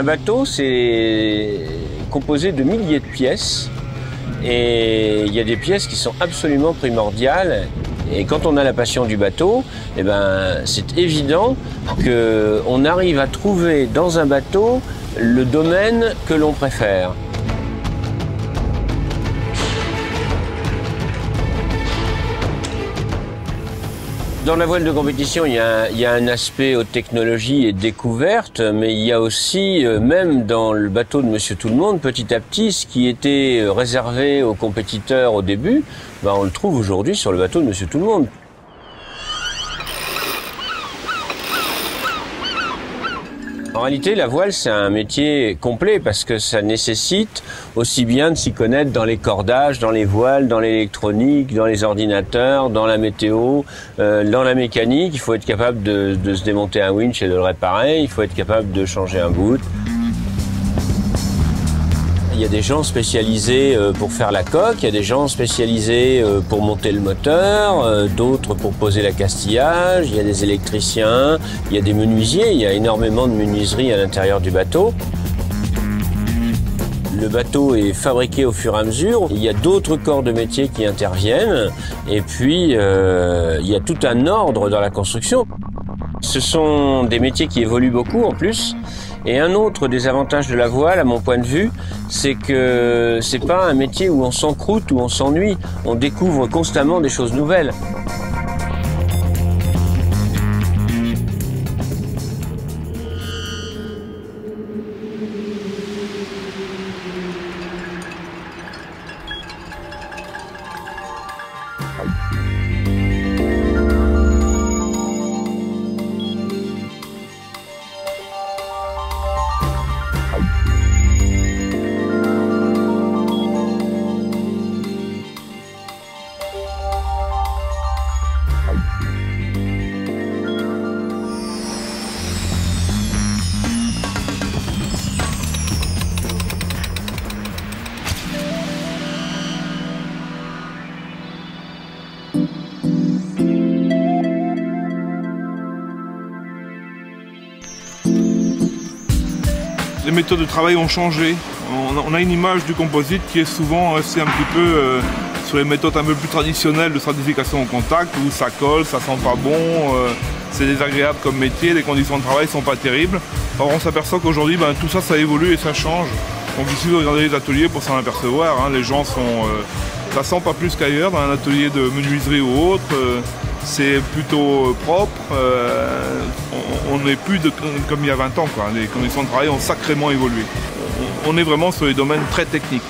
Un bateau, c'est composé de milliers de pièces et il y a des pièces qui sont absolument primordiales. Et quand on a la passion du bateau, eh ben, c'est évident qu'on arrive à trouver dans un bateau le domaine que l'on préfère. Dans la voile de compétition, il y a un aspect haute technologie et découverte, mais il y a aussi, même dans le bateau de Monsieur Tout-le-Monde, petit à petit, ce qui était réservé aux compétiteurs au début, ben on le trouve aujourd'hui sur le bateau de Monsieur Tout-le-Monde. En réalité, la voile, c'est un métier complet parce que ça nécessite aussi bien de s'y connaître dans les cordages, dans les voiles, dans l'électronique, dans les ordinateurs, dans la météo, dans la mécanique. Il faut être capable de se démonter un winch et de le réparer. Il faut être capable de changer un bout. Il y a des gens spécialisés pour faire la coque, il y a des gens spécialisés pour monter le moteur, d'autres pour poser l'accastillage, il y a des électriciens, il y a des menuisiers, il y a énormément de menuiserie à l'intérieur du bateau. Le bateau est fabriqué au fur et à mesure, il y a d'autres corps de métier qui interviennent et puis il y a tout un ordre dans la construction. Ce sont des métiers qui évoluent beaucoup en plus. Et un autre des avantages de la voile, à mon point de vue, c'est que c'est pas un métier où on s'encroute, où on s'ennuie. On découvre constamment des choses nouvelles. Les méthodes de travail ont changé. On a une image du composite qui est souvent restée un petit peu sur les méthodes un peu plus traditionnelles de stratification au contact, où ça colle, ça sent pas bon, c'est désagréable comme métier, les conditions de travail sont pas terribles. Or on s'aperçoit qu'aujourd'hui tout ça, ça évolue et ça change. Donc il suffit de regarder les ateliers pour s'en apercevoir. Les gens sont... ça sent pas plus qu'ailleurs dans un atelier de menuiserie ou autre. C'est plutôt propre, on n'est plus comme il y a 20 ans, quoi. Les conditions de travail ont sacrément évolué. On est vraiment sur des domaines très techniques.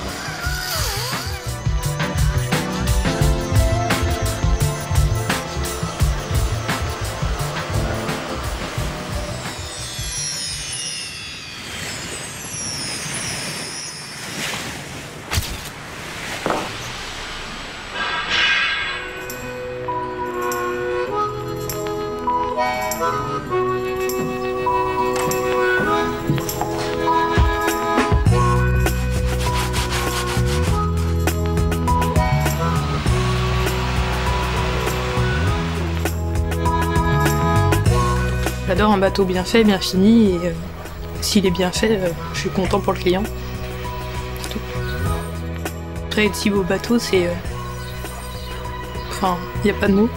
J'adore un bateau bien fait, bien fini, et s'il est bien fait, je suis content pour le client. Tout. Après, de si beaux bateaux, c'est... Enfin, il n'y a pas de mots.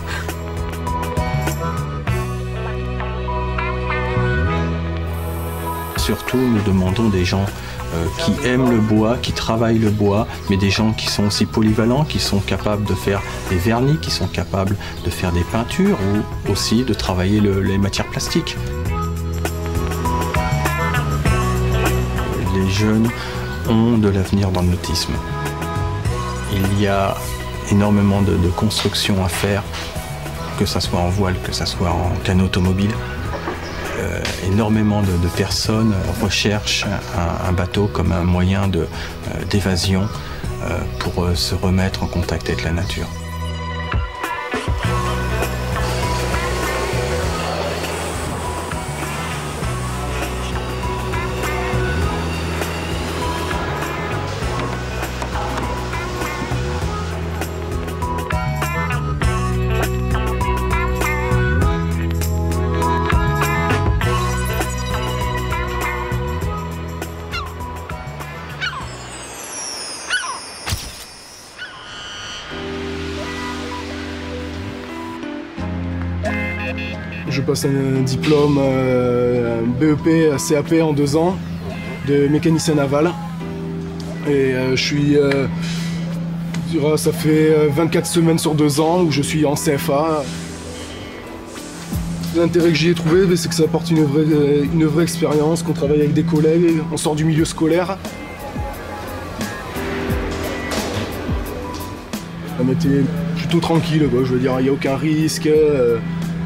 Surtout, nous demandons des gens qui aiment le bois, qui travaillent le bois, mais des gens qui sont aussi polyvalents, qui sont capables de faire des vernis, qui sont capables de faire des peintures ou aussi de travailler les matières plastiques. Les jeunes ont de l'avenir dans le nautisme. Il y a énormément de constructions à faire, que ce soit en voile, que ce soit en canot automobile. Énormément de personnes recherchent un bateau comme un moyen d'évasion pour se remettre en contact avec la nature. Je passe un diplôme, un BEP, CAP en 2 ans de mécanicien naval. Et ça fait 24 semaines sur 2 ans où je suis en CFA. L'intérêt que j'y ai trouvé, c'est que ça apporte une vraie expérience, qu'on travaille avec des collègues, on sort du milieu scolaire. Un métier plutôt tranquille, quoi. Je veux dire, il n'y a aucun risque,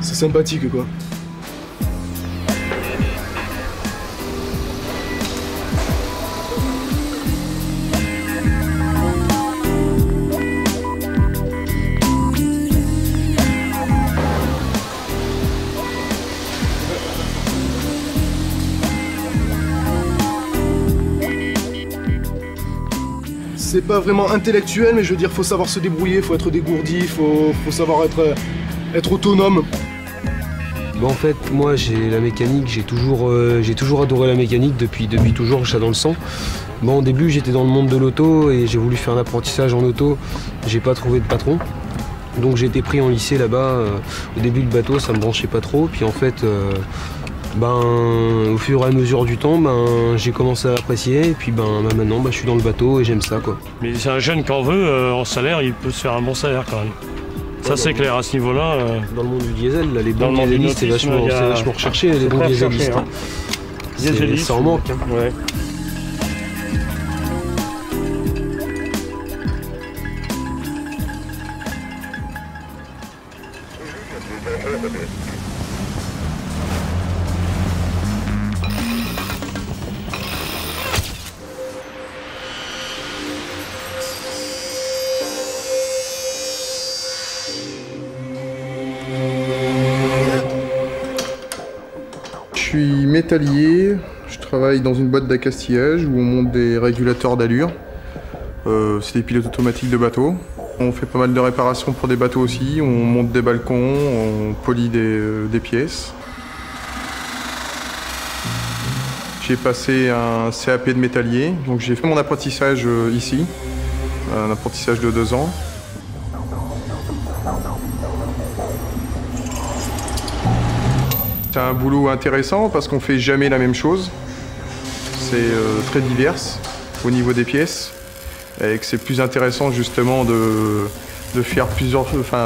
c'est sympathique, quoi. C'est pas vraiment intellectuel, mais je veux dire, faut savoir se débrouiller, faut être dégourdi, faut savoir être autonome. En fait, moi, la mécanique, j'ai toujours adoré la mécanique depuis toujours, j'ai ça dans le sang. Au début, j'étais dans le monde de l'auto et j'ai voulu faire un apprentissage en auto. J'ai pas trouvé de patron. Donc j'ai été pris en lycée là-bas. Au début, le bateau, ça me branchait pas trop. Puis en fait, au fur et à mesure du temps, j'ai commencé à apprécier. Et puis maintenant, je suis dans le bateau et j'aime ça, quoi. Mais c'est un jeune qui en veut, en salaire, il peut se faire un bon salaire quand même. Ça c'est clair à ce niveau-là. Dans le monde du diesel, là, les bons dieselistes, c'est vachement recherché, les bons dieselistes. Ça en manque. Hein. Ouais. Je suis métallier, je travaille dans une boîte d'accastillage où on monte des régulateurs d'allure. C'est des pilotes automatiques de bateaux. On fait pas mal de réparations pour des bateaux aussi, on monte des balcons, on polit des pièces. J'ai passé un CAP de métallier, donc j'ai fait mon apprentissage ici, un apprentissage de 2 ans. C'est un boulot intéressant parce qu'on fait jamais la même chose. C'est très divers au niveau des pièces et que c'est plus intéressant justement de faire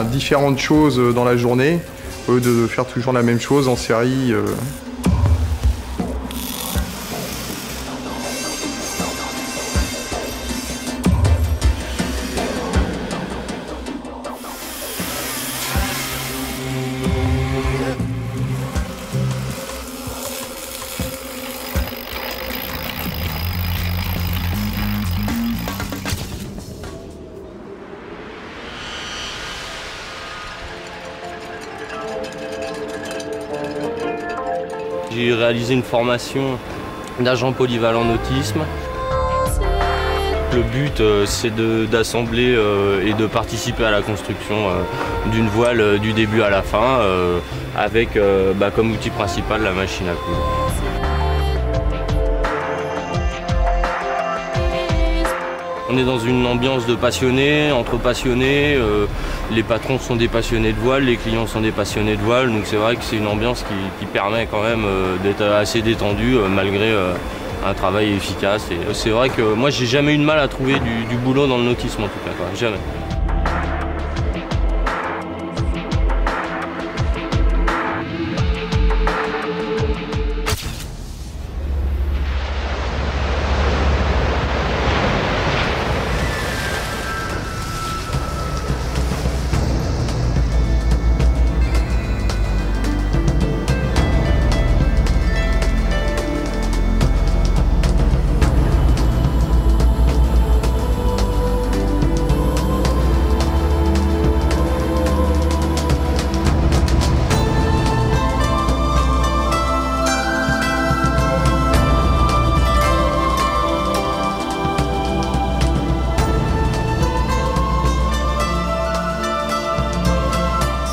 différentes choses dans la journée au lieu de faire toujours la même chose en série. J'ai réalisé une formation d'agent polyvalent nautisme. Le but, c'est d'assembler et de participer à la construction d'une voile du début à la fin, avec comme outil principal la machine à coudre. On est dans une ambiance de passionnés, entre passionnés. Les patrons sont des passionnés de voile, les clients sont des passionnés de voile. Donc c'est vrai que c'est une ambiance qui permet quand même d'être assez détendue malgré un travail efficace. Et c'est vrai que moi j'ai jamais eu de mal à trouver du boulot dans le nautisme en tout cas, quoi. Jamais.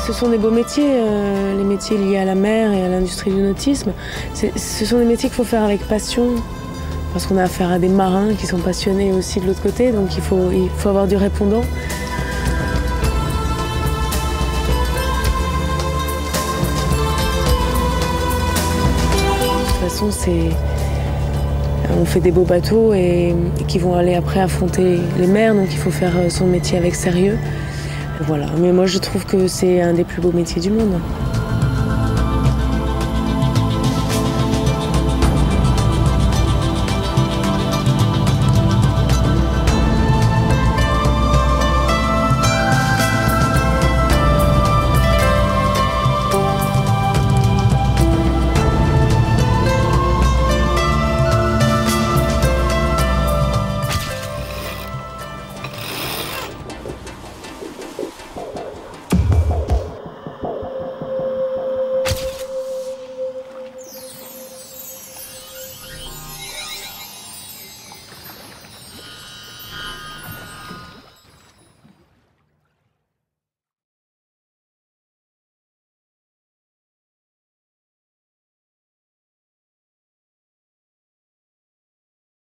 Ce sont des beaux métiers, les métiers liés à la mer et à l'industrie du nautisme. Ce sont des métiers qu'il faut faire avec passion, parce qu'on a affaire à des marins qui sont passionnés aussi de l'autre côté, donc il faut avoir du répondant. façon, on fait des beaux bateaux et qui vont aller après affronter les mers, donc il faut faire son métier avec sérieux. Voilà. Mais moi je trouve que c'est un des plus beaux métiers du monde.